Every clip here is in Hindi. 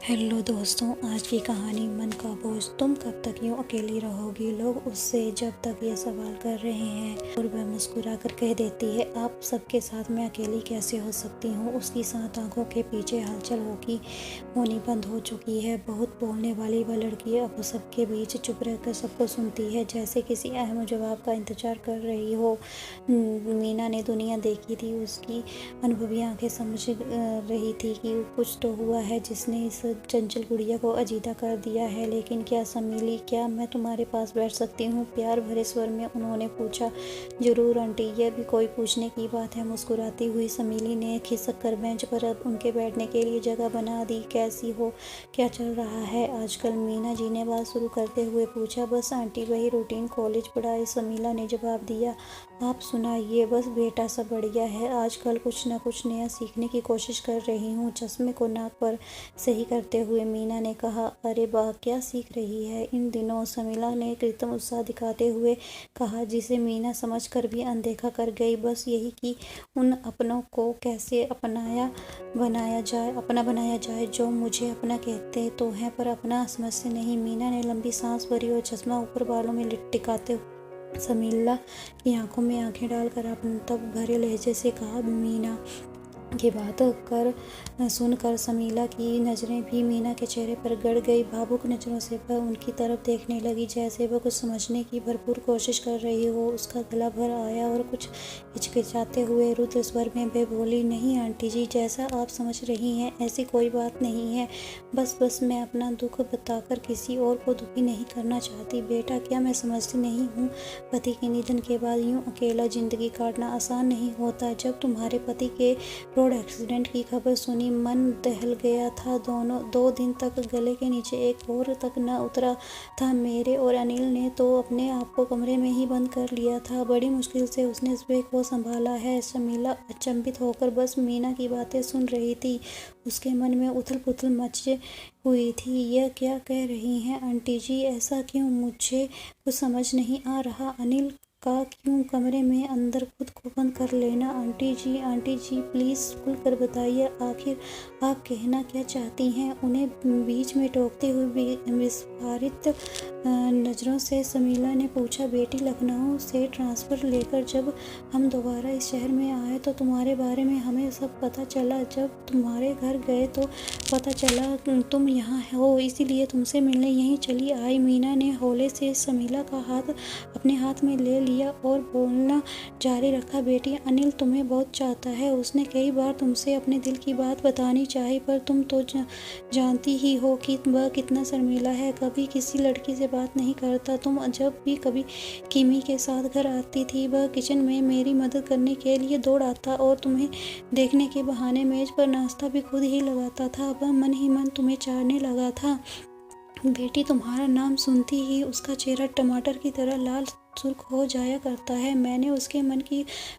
हेलो दोस्तों, आज की कहानी मन का बोझ। तुम कब तक यूं अकेली रहोगी? लोग उससे जब तक ये सवाल कर रहे हैं और वह मुस्कुरा कर कह देती है, आप सबके साथ मैं अकेली कैसे हो सकती हूँ। उसकी 7 आंखों के पीछे हलचल होनी बंद हो चुकी है। बहुत बोलने वाली वह लड़की अब सबके बीच चुप रहकर सबको सुनती है, जैसे किसी अहम जवाब का इंतजार कर रही हो। मीना ने दुनिया देखी थी, उसकी अनुभवी आंखें समझ रही थी कि कुछ तो हुआ है जिसने इस चंचल गुड़िया को अजीता कर दिया है। लेकिन क्या समीली, क्या मैं तुम्हारे पास बैठ सकती हूँ? प्यार भरे स्वर में उन्होंने पूछा। जरूर आंटी, यह भी कोई पूछने की बात है। मुस्कुराती हुई समीली ने खिसक कर बेंच पर अब उनके बैठने के लिए जगह बना दी। कैसी हो? क्या चल रहा है आजकल? मीना जी ने बात शुरू करते हुए पूछा। बस आंटी, वही रूटीन, कॉलेज, पढ़ाई, समीला ने जवाब दिया। आप सुनाइए। बस बेटा, सब बढ़िया है। आजकल कुछ न कुछ नया सीखने की कोशिश कर रही हूँ। चश्मे को नाक पर सही करते हुए मीना ने कहा। अरे वाह, क्या सीख रही है इन दिनों? समीला ने कृत्रिम उत्साह दिखाते हुए कहा, जिसे मीना समझकर भी अनदेखा कर गई। बस यही कि उन अपनों को कैसे अपना बनाया जाए जो मुझे अपना कहते तो हैं पर अपना समझते नहीं। मीना ने लंबी सांस भरी और चश्मा ऊपर बालों में टिकाते हुए समीला की आंखों में आंखें डालकर अपने तब भरे लहजे से कहा। मीना की बात सुनकर समीला की नज़रें भी मीना के चेहरे पर गड़ गई। भावुक नज़रों से वह उनकी तरफ देखने लगी, जैसे वह कुछ समझने की भरपूर कोशिश कर रही हो। उसका गला भर आया और कुछ हिचकिचाते हुए रुद्र स्वर में वह बोली, नहीं आंटी जी, जैसा आप समझ रही हैं ऐसी कोई बात नहीं है। बस मैं अपना दुख बताकर किसी और को दुखी नहीं करना चाहती। बेटा, क्या मैं समझती नहीं हूँ? पति के निधन के बाद यूँ अकेला जिंदगी काटना आसान नहीं होता। जब तुम्हारे पति के रोड एक्सीडेंट की खबर सुनी, मन दहल गया था। 2 दिन तक गले के नीचे एक और तक न उतरा था। मेरे और अनिल ने तो अपने आप को कमरे में ही बंद कर लिया था। बड़ी मुश्किल से उसने स्प्रे को संभाला है। शमीला अचंभित होकर बस मीना की बातें सुन रही थी। उसके मन में उथल पुथल मची हुई थी। यह क्या कह रही हैं आंटी जी? ऐसा क्यों? मुझे कुछ समझ नहीं आ रहा। अनिल का क्यों कमरे में अंदर खुद को बंद कर लेना? आंटी जी प्लीज़ खुलकर बताइए, आखिर आप कहना क्या चाहती हैं? उन्हें बीच में टोकते हुए विस्फारित नज़रों से समीला ने पूछा। बेटी, लखनऊ से ट्रांसफ़र लेकर जब हम दोबारा इस शहर में आए तो तुम्हारे बारे में हमें सब पता चला। जब तुम्हारे घर गए तो पता चला तुम यहाँ हो, इसीलिए तुमसे मिलने यहीं चली आई। मीना ने हौले से समीला का हाथ अपने हाथ में ले लिया और बोलना जारी रखा। बेटी, अनिल तुम्हें बहुत चाहता है। उसने कई बार तुमसे अपने दिल की बात बतानी चाही, पर तुम तो जानती ही हो कि वह कितना शर्मीला है, कभी किसी लड़की से बात नहीं करता। तुम जब भी कभी किमी के साथ घर आती थी, वह किचन में मेरी मदद करने के लिए दौड़ आता और तुम्हें देखने के बहाने मेज पर नाश्ता भी खुद ही लगाता था। वह मन ही मन तुम्हें चाहने लगा था। बेटी, तुम्हारा नाम सुनती ही उसका चेहरा टमाटर की तरह लाल सुर्ख हो जाया करता है। मैंने उसके मन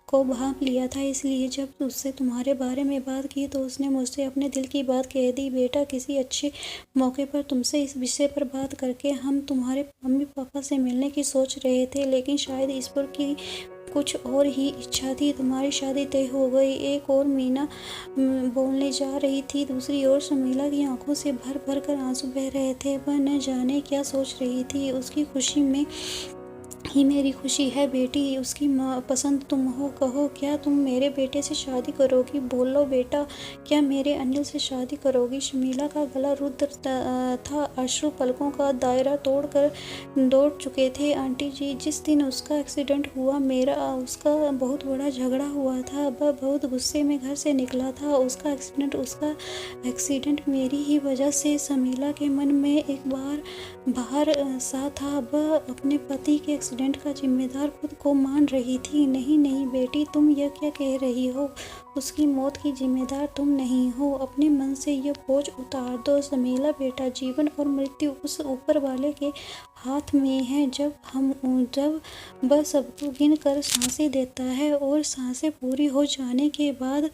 को भांप लिया था, इसलिए जब उससे तुम्हारे बारे में बात की तो उसने मुझसे अपने दिल की बात कह दी। बेटा, किसी अच्छे मौके पर तुमसे इस विषय पर बात करके हम तुम्हारे मम्मी पापा से मिलने की सोच रहे थे, लेकिन शायद ईश्वर की कुछ और ही इच्छा थी। तुम्हारी शादी तय हो गई। एक और मीना बोलने जा रही थी, दूसरी ओर शमीला की आंखों से भर भर कर आंसू बह रहे थे। वह न जाने क्या सोच रही थी। उसकी खुशी में ही मेरी खुशी है बेटी, उसकी माँ पसंद तुम हो। कहो, क्या तुम मेरे बेटे से शादी करोगी? बोलो बेटा, क्या मेरे अनिल से शादी करोगी? शमीला का गला रुद्र था, अश्रु पलकों का दायरा तोड़कर दौड़ चुके थे। आंटी जी, जिस दिन उसका एक्सीडेंट हुआ, मेरा उसका बहुत बड़ा झगड़ा हुआ था। वह बहुत गुस्से में घर से निकला था। उसका एक्सीडेंट मेरी ही वजह से। शमीला के मन में एक बार बाहर सा था। वह अपने पति के एक्सीडेंट का जिम्मेदार खुद को मान रही थी। नहीं बेटी, तुम यह क्या कह रही हो? उसकी मौत की जिम्मेदार तुम नहीं हो। अपने मन से यह बोझ उतार दो। शमीला बेटा, जीवन और मृत्यु उस ऊपर वाले के हाथ में है। जब वह सबको गिन कर सांसें देता है और सांसें पूरी हो जाने के बाद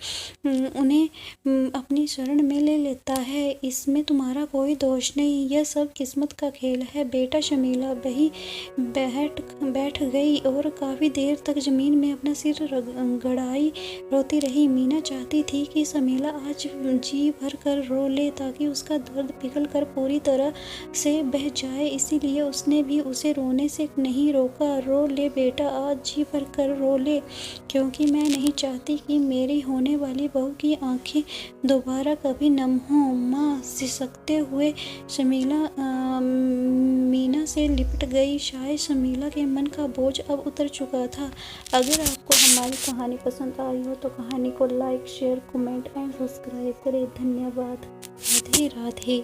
उन्हें अपनी शरण में ले लेता है। इसमें तुम्हारा कोई दोष नहीं, यह सब किस्मत का खेल है बेटा। शमीला बैठ गई और काफ़ी देर तक ज़मीन में अपना सिर गड़ाई रोती रही। मीना चाहती थी कि शमीला आज जी भर कर रो ले ताकि उसका दर्द पिघल कर पूरी तरह से बह जाए, इसीलिए उसने भी उसे रोने से नहीं रोका। रो ले बेटा, आज जी भर कर रो ले, क्योंकि मैं नहीं चाहती कि मेरी होने वाली बहू की आंखें दोबारा कभी नम हों। माँ, सिसकते हुए शमीला मीना से लिपट गई। शायद शमीला के मन का बोझ अब उतर चुका था। अगर आपको हमारी कहानी पसंद आई हो तो कहानी को like, share, comment and subscribe करें। धन्यवाद। राधे राधे।